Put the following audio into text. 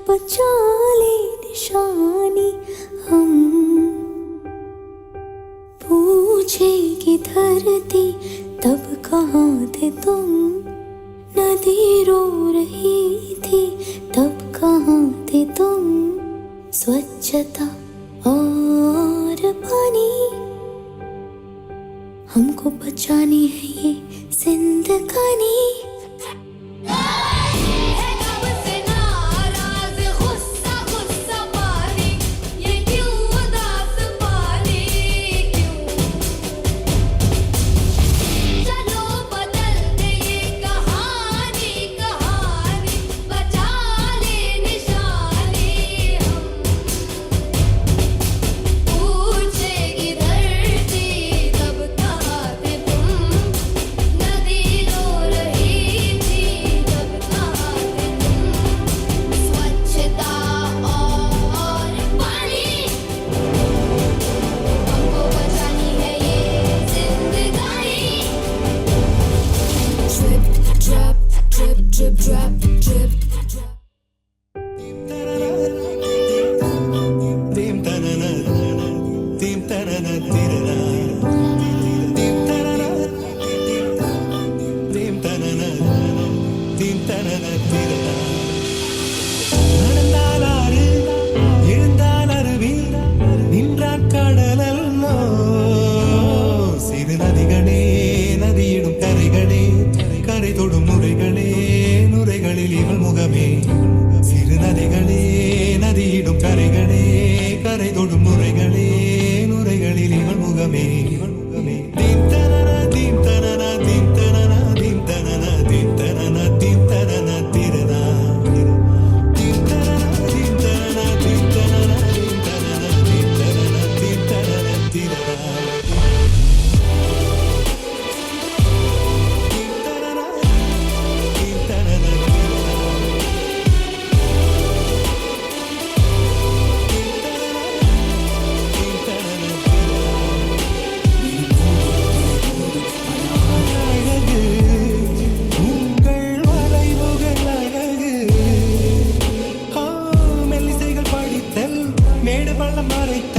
बचा ले निशानी हम। पूछेगी धरती तब कहाँ थे तुम, नदी रो रही थी तब कहाँ थे तुम। स्वच्छता और पानी हमको बचानी है ये जिंदगानी। Drip, drop, drip, drop. Dim tanana, dim tanana, tirana. Dim tanana, dim tanana, dim tanana, tirana. நடந்தாலாறு எழுந்தால் அருவி நின்றான் கடலல்லோ. சிறு நதிகளே நதியிடும் கரைகளே கரை தொடும் நுரைகளே நுரைகளில் இவள் முகமே. சிறு நதிகளே நதியிடும் கரைகளே கரை தொடும் நுரைகளே நுரைகளில் இவள் முகமே. தீம் தனன தீம் தனன தீம் தனன தீம் தனன தீம் தனன தீம் தனன திரனா. தீம் தனன தீம் தனன தீம் தனன தீம் தனன தீம் தனன தீம் தனன திரனா. மேடு பள்ளம் மறைத்த